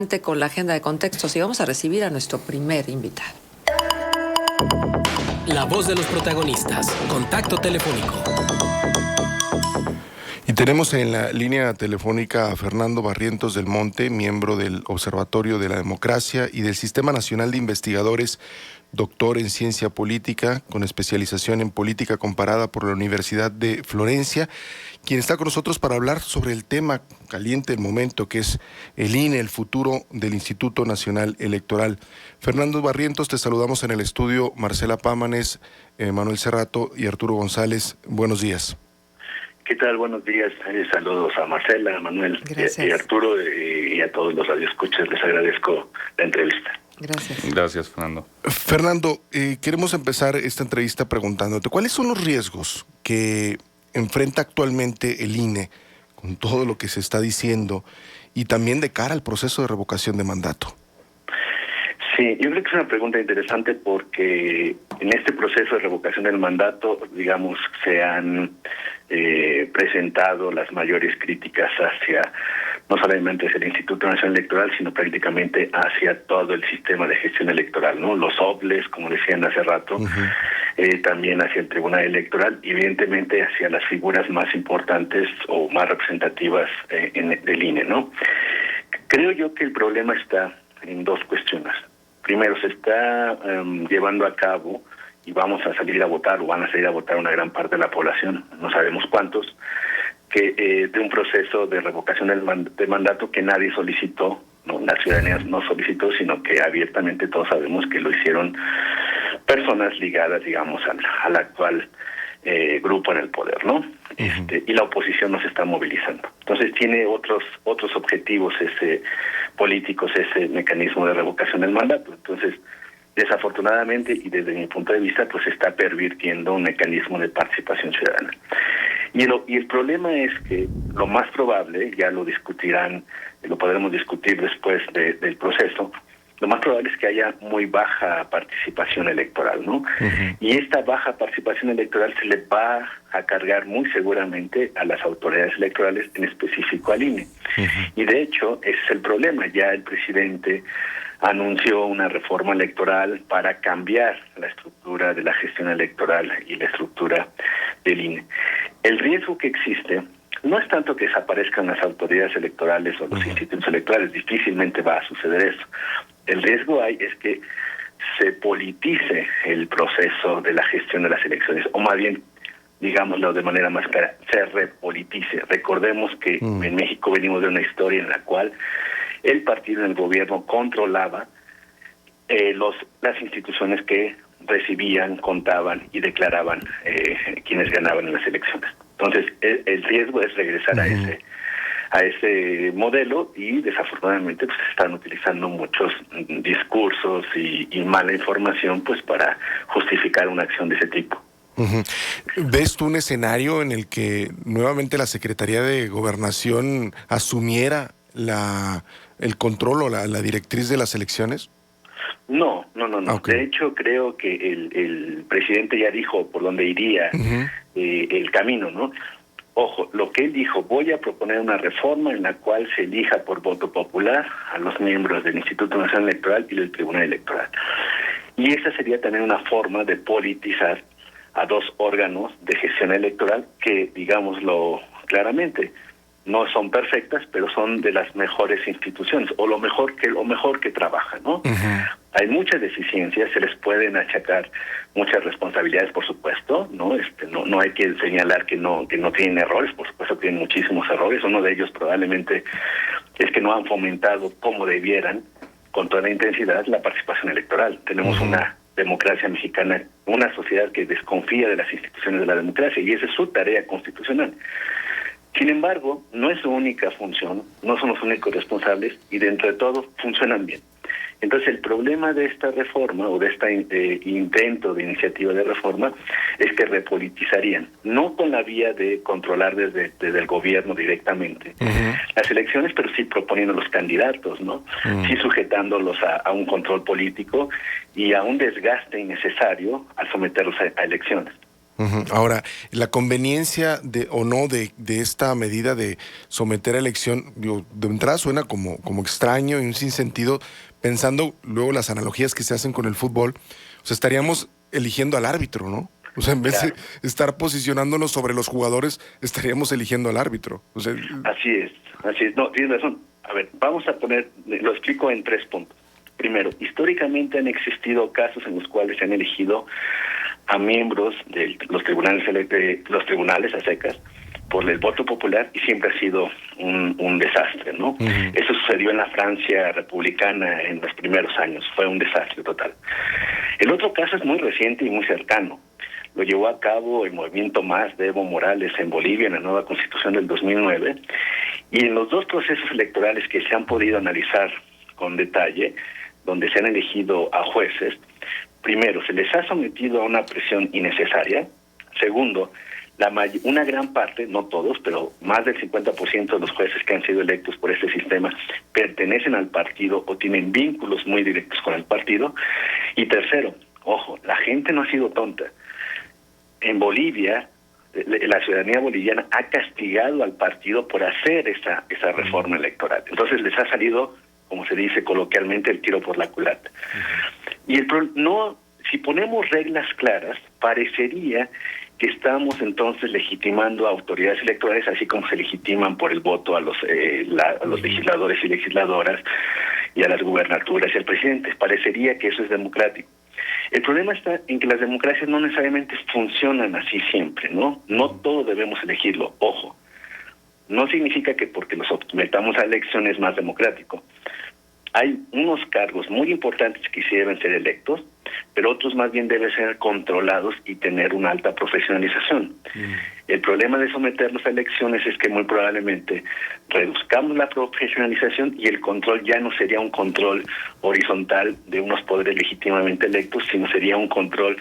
Con la agenda de contextos y vamos a recibir a nuestro primer invitado. La voz de los protagonistas. Contacto telefónico. Y tenemos en la línea telefónica a Fernando Barrientos del Monte, miembro del Observatorio de la Democracia y del Sistema Nacional de Investigadores, doctor en Ciencia Política, con especialización en Política Comparada por la Universidad de Florencia, quien está con nosotros para hablar sobre el tema caliente del momento, que es el INE, el futuro del Instituto Nacional Electoral. Fernando Barrientos, te saludamos en el estudio. Marcela Pámanes, Manuel Cerrato y Arturo González. Buenos días. ¿Qué tal? Buenos días. Saludos a Marcela, a Manuel y a Arturo y a todos los radioescuchas. Les agradezco la entrevista. Gracias. Gracias, Fernando. Fernando, queremos empezar esta entrevista preguntándote, ¿cuáles son los riesgos que enfrenta actualmente el INE con todo lo que se está diciendo y también de cara al proceso de revocación de mandato? Sí, yo creo que es una pregunta interesante porque en este proceso de revocación del mandato, digamos, se han presentado las mayores críticas hacia no solamente hacia el Instituto Nacional Electoral, sino prácticamente hacia todo el sistema de gestión electoral, ¿no? Los OPLES, como decían hace rato, también hacia el Tribunal Electoral, y evidentemente hacia las figuras más importantes o más representativas del INE, ¿no? Creo yo que el problema está en dos cuestiones. Primero, se está llevando a cabo, y vamos a salir a votar, o van a salir a votar una gran parte de la población, no sabemos cuántos, que de un proceso de revocación de mandato que nadie solicitó, no, la ciudadanía no solicitó, sino que abiertamente todos sabemos que lo hicieron personas ligadas, digamos, al actual grupo en el poder, ¿no? Y la oposición no se está movilizando. Entonces tiene otros objetivos políticos ese mecanismo de revocación del mandato. Entonces, desafortunadamente, y desde mi punto de vista, pues se está pervirtiendo un mecanismo de participación ciudadana. Y el problema es que lo más probable, ya lo discutirán, lo podremos discutir después del proceso, lo más probable es que haya muy baja participación electoral, ¿no? Y esta baja participación electoral se le va a cargar muy seguramente a las autoridades electorales, en específico al INE. Y de hecho, ese es el problema. Ya el presidente anunció una reforma electoral para cambiar la estructura de la gestión electoral y la estructura del INE. El riesgo que existe no es tanto que desaparezcan las autoridades electorales o los institutos electorales, difícilmente va a suceder eso. El riesgo es que se politice el proceso de la gestión de las elecciones, o más bien, digámoslo de manera más clara, se repolitice. Recordemos que en México venimos de una historia en la cual el partido en el gobierno controlaba las instituciones que recibían, contaban y declaraban quienes ganaban en las elecciones. Entonces, el riesgo es regresar a ese modelo, y desafortunadamente pues están utilizando muchos discursos y mala información pues para justificar una acción de ese tipo. ¿Ves tú un escenario en el que nuevamente la Secretaría de Gobernación asumiera el control o la directriz de las elecciones? No. Okay. De hecho, creo que el presidente ya dijo por dónde iría el camino, ¿no? Ojo, lo que él dijo, voy a proponer una reforma en la cual se elija por voto popular a los miembros del Instituto Nacional Electoral y del Tribunal Electoral. Y esa sería también una forma de politizar a dos órganos de gestión electoral que, digámoslo claramente, no son perfectas, pero son de las mejores instituciones, o lo mejor que trabajan, ¿no? Hay muchas deficiencias, se les pueden achacar muchas responsabilidades, por supuesto, ¿no? No hay que señalar que no tienen errores, por supuesto tienen muchísimos errores. Uno de ellos probablemente es que no han fomentado como debieran, con toda la intensidad, la participación electoral. Tenemos una democracia mexicana, una sociedad que desconfía de las instituciones de la democracia, y esa es su tarea constitucional. Sin embargo, no es su única función, no son los únicos responsables, y dentro de todo funcionan bien. Entonces, el problema de esta reforma, o de este intento de iniciativa de reforma, es que repolitizarían, no con la vía de controlar desde el gobierno directamente las elecciones, pero sí proponiendo los candidatos, ¿no? Sí sujetándolos a un control político y a un desgaste innecesario al someterlos a elecciones. Ujú. Ahora, la conveniencia o no de esta medida de someter a elección, digo, de entrada suena como extraño y un sinsentido, pensando luego las analogías que se hacen con el fútbol. O sea, estaríamos eligiendo al árbitro, ¿no? O sea, en vez Claro. de estar posicionándonos sobre los jugadores, estaríamos eligiendo al árbitro. O sea, Así es, así es. No, tienes razón. A ver, vamos a lo explico en 3 puntos. Primero, históricamente han existido casos en los cuales se han elegido a miembros de los tribunales a secas por el voto popular y siempre ha sido un desastre, ¿no? Eso sucedió en la Francia republicana en los primeros años, fue un desastre total. El otro caso es muy reciente y muy cercano. Lo llevó a cabo el movimiento MÁS de Evo Morales en Bolivia en la nueva constitución del 2009, y en los 2 procesos electorales que se han podido analizar con detalle, donde se han elegido a jueces, primero, se les ha sometido a una presión innecesaria. Segundo, una gran parte, no todos, pero más del 50% de los jueces que han sido electos por este sistema pertenecen al partido o tienen vínculos muy directos con el partido. Y tercero, ojo, la gente no ha sido tonta. En Bolivia, la ciudadanía boliviana ha castigado al partido por hacer esa reforma electoral. Entonces les ha salido, como se dice coloquialmente, el tiro por la culata. Y si ponemos reglas claras, parecería que estamos entonces legitimando a autoridades electorales, así como se legitiman por el voto a los legisladores y legisladoras y a las gubernaturas y al presidente. Parecería que eso es democrático. El problema está en que las democracias no necesariamente funcionan así siempre, ¿no? No todo debemos elegirlo, ojo. No significa que porque los sometamos a elecciones es más democrático. Hay unos cargos muy importantes que sí deben ser electos, pero otros más bien deben ser controlados y tener una alta profesionalización. El problema de someterlos a elecciones es que muy probablemente reduzcamos la profesionalización y el control ya no sería un control horizontal de unos poderes legítimamente electos, sino sería un control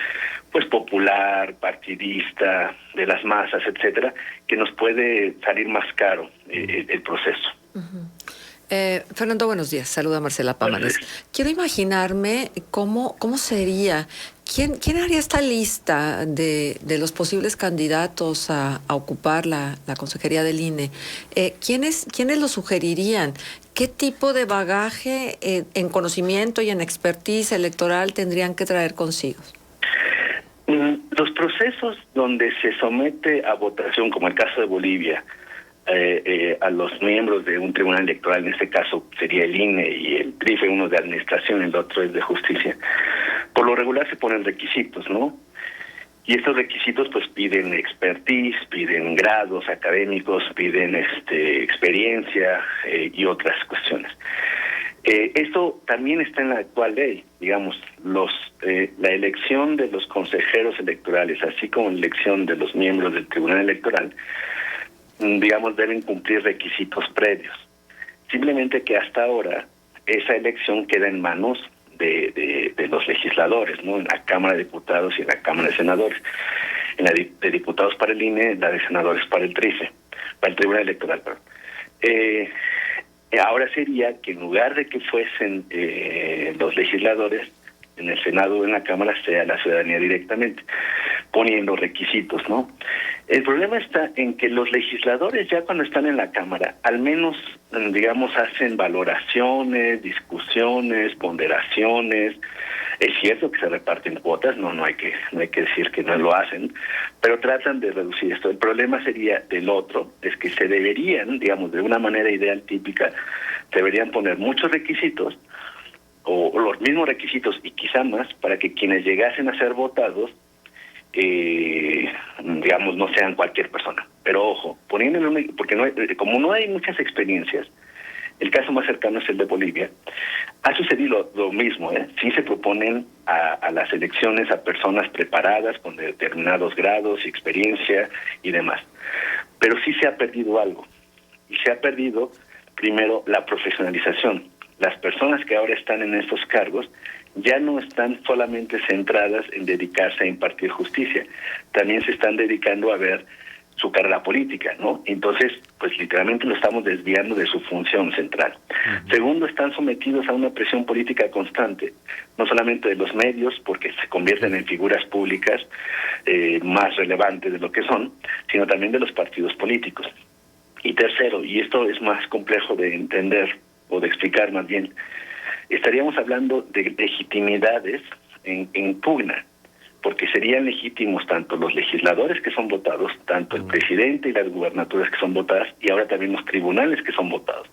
pues popular, partidista, de las masas, etcétera, que nos puede salir más caro el proceso. Fernando, buenos días. Saluda Marcela Pámanes. Quiero imaginarme cómo sería, quién haría esta lista de los posibles candidatos a ocupar la consejería del INE. ¿Quiénes lo sugerirían? ¿Qué tipo de bagaje en conocimiento y en expertise electoral tendrían que traer consigo? Los procesos donde se somete a votación, como el caso de Bolivia, a los miembros de un tribunal electoral, en este caso sería el INE y el TRIFE, uno de administración, el otro es de justicia, por lo regular se ponen requisitos, ¿no? Y estos requisitos pues piden expertise, piden grados académicos, piden experiencia y otras cuestiones. Esto también está en la actual ley, digamos, la elección de los consejeros electorales, así como la elección de los miembros del tribunal electoral, digamos, deben cumplir requisitos previos. Simplemente que hasta ahora esa elección queda en manos de los legisladores, ¿no? En la Cámara de Diputados y en la Cámara de Senadores. En la de diputados para el INE, la de senadores para el TRIFE, para el Tribunal Electoral, perdón. Ahora sería que en lugar de que fuesen los legisladores, en el Senado o en la Cámara sea la ciudadanía directamente, poniendo requisitos, ¿no? El problema está en que los legisladores ya cuando están en la Cámara, al menos, digamos, hacen valoraciones, discusiones, ponderaciones. Es cierto que se reparten cuotas, no hay que decir que no lo hacen, pero tratan de reducir esto. El problema sería del otro, es que se deberían, digamos, de una manera ideal típica, deberían poner muchos requisitos, o los mismos requisitos y quizá más, para que quienes llegasen a ser votados, digamos, no sean cualquier persona. Pero ojo, porque como no hay muchas experiencias, el caso más cercano es el de Bolivia. Ha sucedido lo mismo, sí se proponen a las elecciones a personas preparadas con determinados grados y experiencia y demás. Pero sí se ha perdido algo. Y se ha perdido, primero, la profesionalización. Las personas que ahora están en estos cargos ya no están solamente centradas en dedicarse a impartir justicia, también se están dedicando a ver su carrera política, ¿no? Entonces, pues literalmente lo estamos desviando de su función central. Segundo, están sometidos a una presión política constante, no solamente de los medios, porque se convierten en figuras públicas más relevantes de lo que son, sino también de los partidos políticos. Y tercero, y esto es más complejo de entender o de explicar más bien, estaríamos hablando de legitimidades en pugna, porque serían legítimos tanto los legisladores que son votados, tanto el presidente y las gubernaturas que son votadas, y ahora también los tribunales que son votados.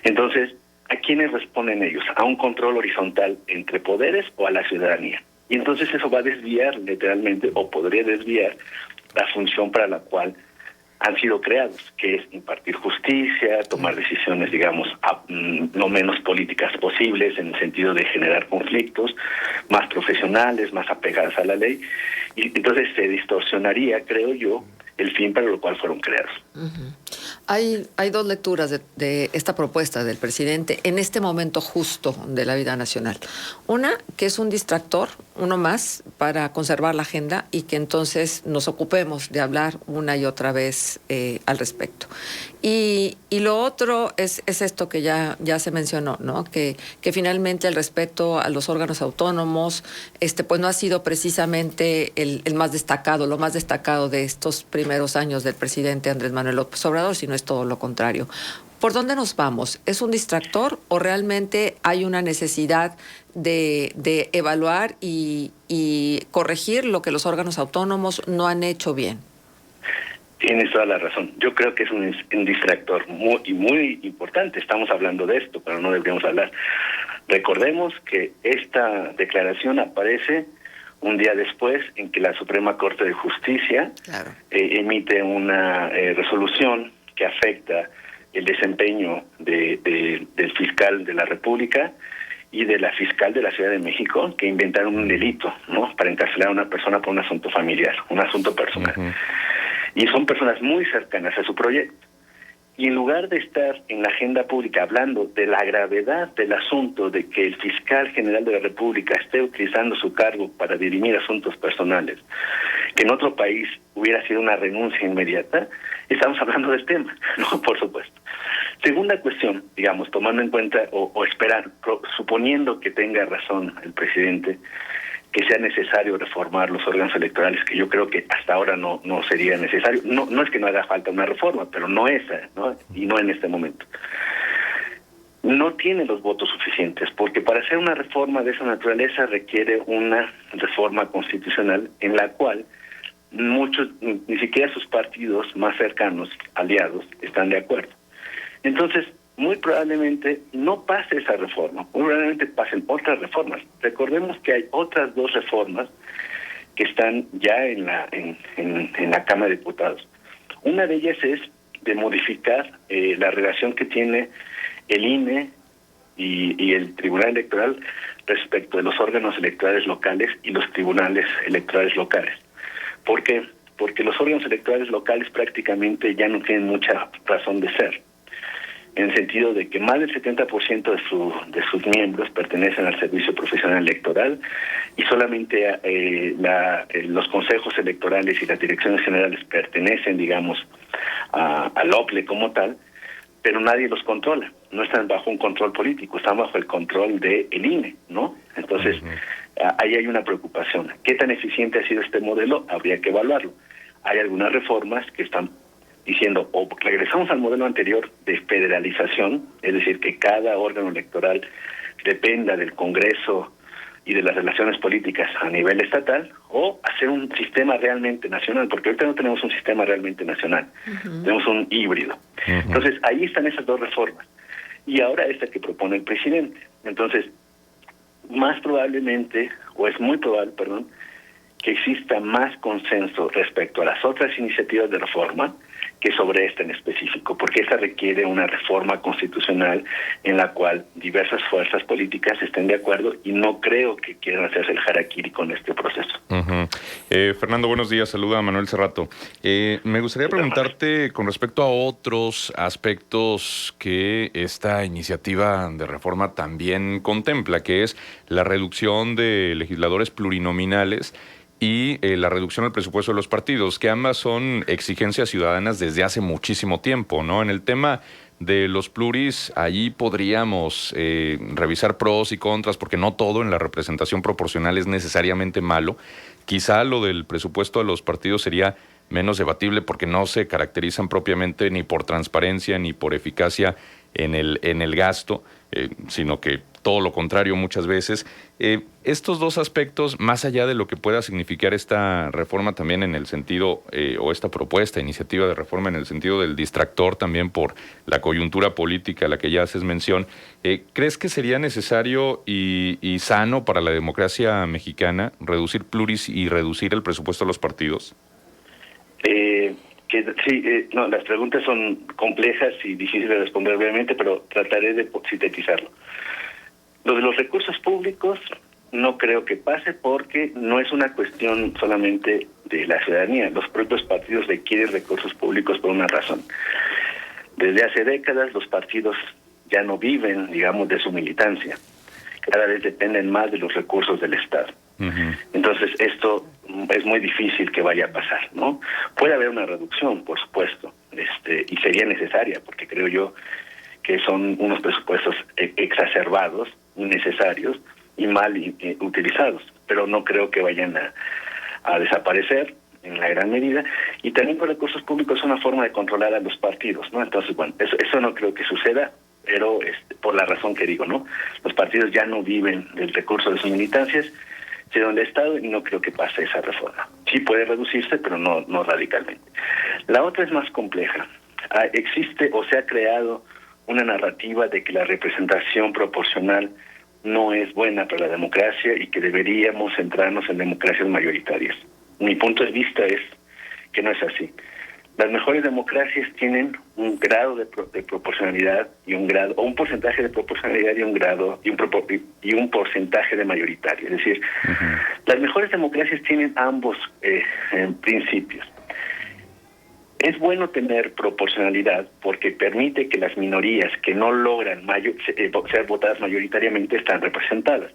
Entonces, ¿a quiénes responden ellos? ¿A un control horizontal entre poderes o a la ciudadanía? Y entonces eso va a desviar literalmente, o podría desviar, la función para la cual han sido creados, que es impartir justicia, tomar decisiones, digamos, lo menos políticas posibles, en el sentido de generar conflictos, más profesionales, más apegadas a la ley, y entonces se distorsionaría, creo yo, el fin para lo cual fueron creados. Hay dos lecturas de esta propuesta del presidente en este momento justo de la vida nacional. Una, que es un distractor, uno más, para conservar la agenda y que entonces nos ocupemos de hablar una y otra vez al respecto. Y lo otro es esto que ya se mencionó, ¿no? Que finalmente el respeto a los órganos autónomos pues no ha sido precisamente el más destacado, lo más destacado de estos primeros años del presidente Andrés Manuel López Obrador, sino es todo lo contrario. ¿Por dónde nos vamos? ¿Es un distractor o realmente hay una necesidad de evaluar y corregir lo que los órganos autónomos no han hecho bien? Tienes toda la razón. Yo creo que es un distractor muy importante. Estamos hablando de esto, pero no deberíamos hablar. Recordemos que esta declaración aparece un día después en que la Suprema Corte de Justicia emite una resolución que afecta el desempeño del fiscal de la República y de la fiscal de la Ciudad de México, que inventaron un delito, ¿no?, para encarcelar a una persona por un asunto familiar, un asunto personal. Y son personas muy cercanas a su proyecto. Y en lugar de estar en la agenda pública hablando de la gravedad del asunto de que el fiscal general de la República esté utilizando su cargo para dirimir asuntos personales, que en otro país hubiera sido una renuncia inmediata, estamos hablando del tema, ¿no? Por supuesto. Segunda cuestión, digamos, tomando en cuenta o esperar, suponiendo que tenga razón el presidente, que sea necesario reformar los órganos electorales, que yo creo que hasta ahora no sería necesario. No es que no haga falta una reforma, pero no esa, ¿no? Y no en este momento. No tiene los votos suficientes, porque para hacer una reforma de esa naturaleza requiere una reforma constitucional en la cual muchos, ni siquiera sus partidos más cercanos, aliados, están de acuerdo. Entonces, muy probablemente no pase esa reforma, muy probablemente pasen otras reformas. Recordemos que hay otras dos reformas que están ya en la Cámara de Diputados. Una de ellas es de modificar la relación que tiene el INE y el Tribunal Electoral respecto de los órganos electorales locales y los tribunales electorales locales. ¿Por qué? Porque los órganos electorales locales prácticamente ya no tienen mucha razón de ser, en el sentido de que más del 70% de sus miembros pertenecen al Servicio Profesional Electoral y solamente los consejos electorales y las direcciones generales pertenecen, digamos, al OPLE como tal, pero nadie los controla. No están bajo un control político, están bajo el control del INE, ¿no? Entonces, ahí hay una preocupación. ¿Qué tan eficiente ha sido este modelo? Habría que evaluarlo. Hay algunas reformas que están diciendo, o regresamos al modelo anterior de federalización, es decir, que cada órgano electoral dependa del Congreso y de las relaciones políticas a nivel estatal, o hacer un sistema realmente nacional, porque ahorita no tenemos un sistema realmente nacional, tenemos un híbrido. Entonces, ahí están esas dos reformas. Y ahora esta que propone el presidente. Entonces, más probablemente, o es muy probable, perdón, que exista más consenso respecto a las otras iniciativas de reforma que sobre esta en específico, porque esta requiere una reforma constitucional en la cual diversas fuerzas políticas estén de acuerdo y no creo que quieran hacerse el harakiri con este proceso. Fernando, buenos días. Saluda a Manuel Cerrato. Me gustaría preguntarte con respecto a otros aspectos que esta iniciativa de reforma también contempla, que es la reducción de legisladores plurinominales y la reducción del presupuesto de los partidos, que ambas son exigencias ciudadanas desde hace muchísimo tiempo, ¿no? En el tema de los pluris, allí podríamos revisar pros y contras, porque no todo en la representación proporcional es necesariamente malo. Quizá lo del presupuesto de los partidos sería menos debatible porque no se caracterizan propiamente ni por transparencia ni por eficacia en el gasto, sino que todo lo contrario muchas veces. Estos dos aspectos, más allá de lo que pueda significar esta reforma también en el sentido, o esta propuesta, iniciativa de reforma en el sentido del distractor también por la coyuntura política a la que ya haces mención, ¿crees que sería necesario y sano para la democracia mexicana reducir pluris y reducir el presupuesto de los partidos? No, las preguntas son complejas y difíciles de responder brevemente, pero trataré de sintetizarlo. Lo de los recursos públicos no creo que pase porque no es una cuestión solamente de la ciudadanía. Los propios partidos requieren recursos públicos por una razón. Desde hace décadas los partidos ya no viven, digamos, de su militancia. Cada vez dependen más de los recursos del Estado. Uh-huh. Entonces esto es muy difícil que vaya a pasar, ¿no? Puede haber una reducción, por supuesto, y sería necesaria, porque creo yo que son unos presupuestos exacerbados, innecesarios y mal utilizados, pero no creo que vayan a desaparecer en la gran medida. Y también con recursos públicos es una forma de controlar a los partidos, ¿no? Entonces, bueno, eso no creo que suceda, pero por la razón que digo, ¿no? Los partidos ya no viven del recurso de sus militancias, sino del Estado, y no creo que pase esa reforma. Sí puede reducirse, pero no radicalmente. La otra es más compleja. Existe o se ha creado una narrativa de que la representación proporcional no es buena para la democracia y que deberíamos centrarnos en democracias mayoritarias. Mi punto de vista es que no es así. Las mejores democracias tienen un grado de proporcionalidad y un grado, o un porcentaje de proporcionalidad y un grado y un porcentaje de mayoritario. Es decir, uh-huh, las mejores democracias tienen ambos principios. Es bueno tener proporcionalidad porque permite que las minorías que no logran ser votadas mayoritariamente están representadas.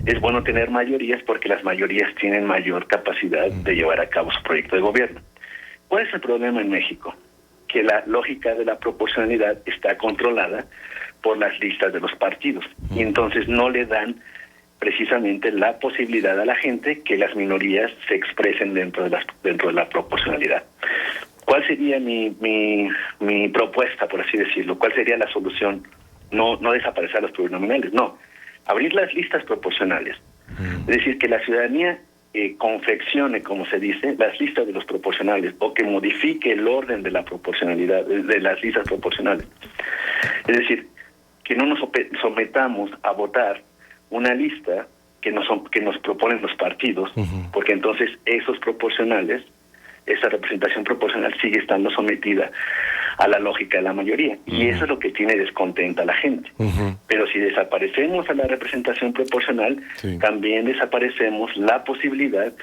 Es bueno tener mayorías porque las mayorías tienen mayor capacidad de llevar a cabo su proyecto de gobierno. ¿Cuál es el problema en México? Que la lógica de la proporcionalidad está controlada por las listas de los partidos y entonces no le dan precisamente la posibilidad a la gente que las minorías se expresen dentro de la proporcionalidad. ¿Cuál sería mi propuesta, por así decirlo? ¿Cuál sería la solución? No desaparecer los plurinominales, no. Abrir las listas proporcionales. Es decir, que la ciudadanía confeccione, como se dice, las listas de los proporcionales o que modifique el orden de la proporcionalidad, de las listas proporcionales. Es decir, que no nos sometamos a votar una lista que nos proponen los partidos, uh-huh, porque entonces esos proporcionales, esa representación proporcional sigue estando sometida a la lógica de la mayoría. Uh-huh. Y eso es lo que tiene descontenta a la gente. Uh-huh. Pero si desaparecemos a la representación proporcional, sí, también desaparecemos la posibilidad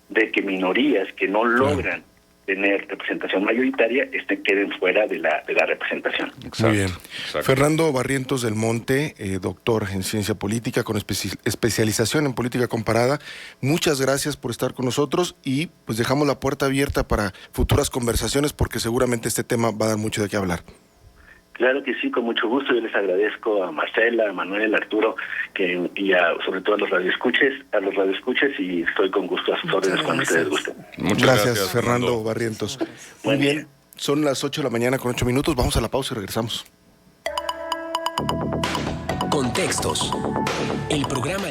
de que minorías que no logran tener representación mayoritaria queden fuera de la representación. Exacto. Muy bien. Exacto. Fernando Barrientos del Monte, doctor en ciencia política con especialización en política comparada, muchas gracias por estar con nosotros y pues dejamos la puerta abierta para futuras conversaciones porque seguramente este tema va a dar mucho de qué hablar. Claro que sí, con mucho gusto. Yo les agradezco a Marcela, a Manuel, a Arturo, y sobre todo a los radioescuchas, y estoy con gusto a sus órdenes cuando ustedes gusten. Muchas gracias, Fernando Barrientos. Muy bien, son las 8 de la mañana con 8 minutos. Vamos a la pausa y regresamos. Contextos. El programa